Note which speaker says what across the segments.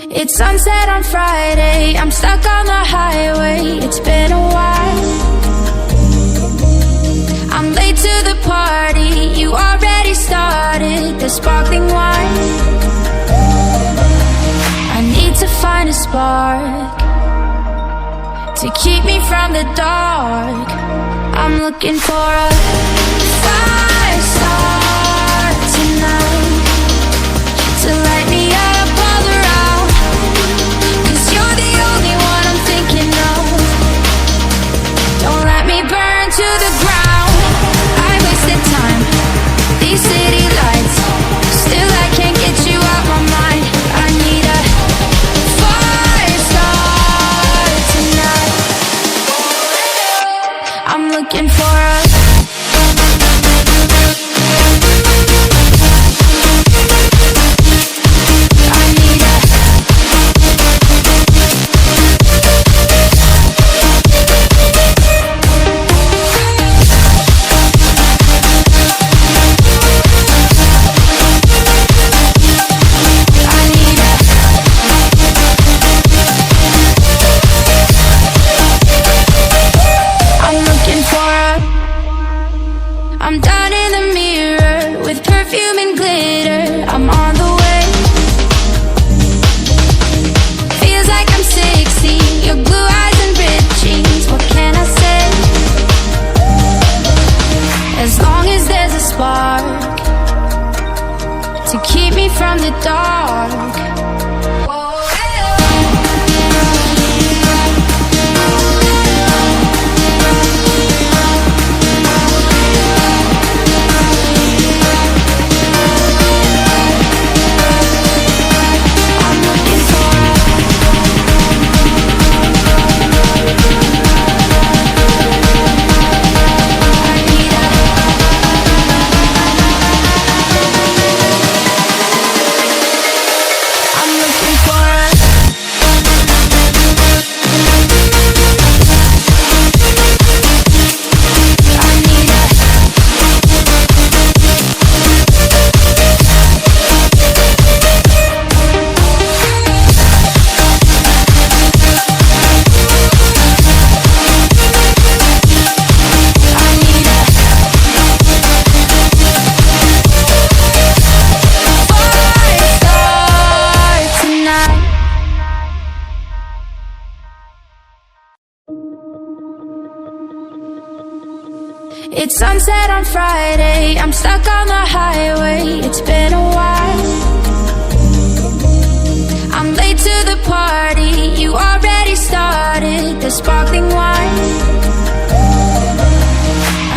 Speaker 1: It's sunset on Friday, I'm stuck on the highway. It's been a while. I'm late to the party, you already started the sparkling wine. I need to find a spark to keep me from the dark. I'm looking for a fire start tonight to light me up all around. 'Cause you're the only one I'm thinking of. Don't let me burn to the ground. I wasted time, these city lights, still I can't get you out my mind. I need a fire start tonight. I'm looking for a I'm down in the mirror with perfume and glitter. I'm on the way. Feels like I'm 16, your blue eyes and ripped jeans. What can I say? As long as there's a spark to keep me from the dark. It's sunset on Friday, I'm stuck on the highway. It's been a while. I'm late to the party, you already started the sparkling wine.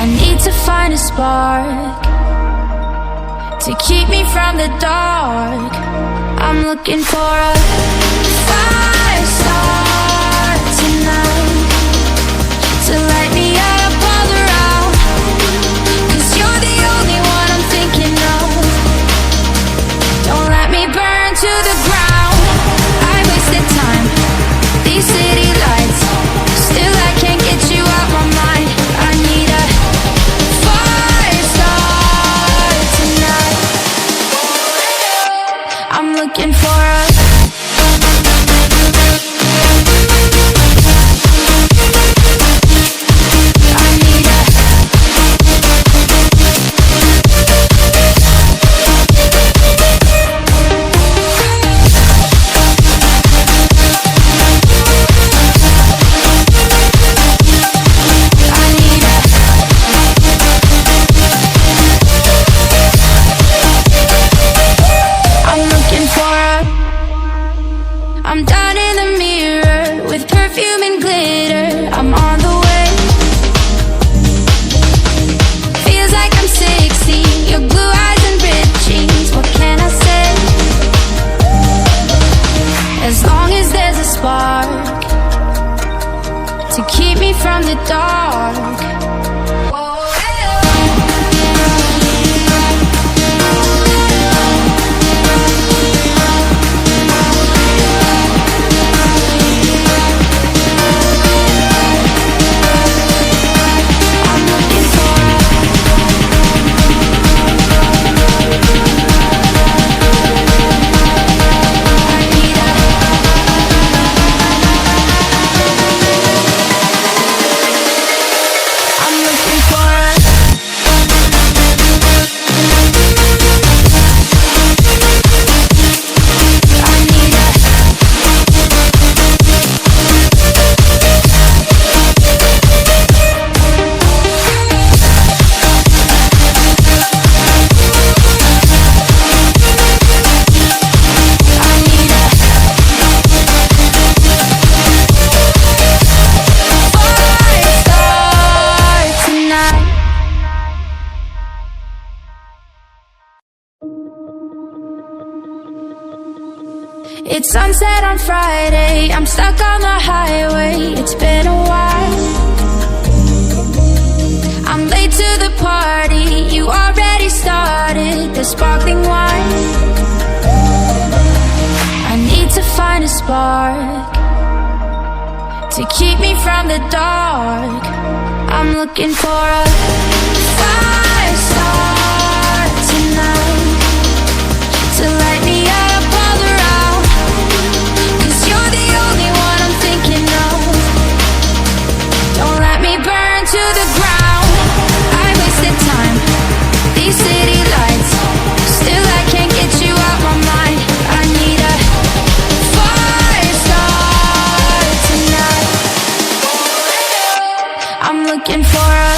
Speaker 1: I need to find a spark to keep me from the dark. I'm looking for a fire start tonight to light me up all around. 'Cause you're the only one I'm thinking of. Don't let me burn to the ground. I wasted time, these city lights, still I can't get you out my mind. I need a fire start tonight. I'm looking for a I'm down in the mirror with perfume and glitter. I'm on the way. Feels like I'm 16, your blue eyes and ripped jeans. What can I say? As long as there's a spark to keep me from the dark. I need a It's sunset on Friday, I'm stuck on the highway. It's been a while. I'm late to the party, you already started the sparkling wine. I need to find a spark to keep me from the dark. I'm looking for a fire start tonight to light me up all around. 'Cause you're the only one I'm thinking of. Don't let me burn to the ground. I wasted time, these city lights, still I can't get you out my mind. I need a fire start tonight. I'm looking for a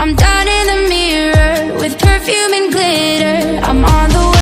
Speaker 1: I'm down in the mirror with perfume and glitter.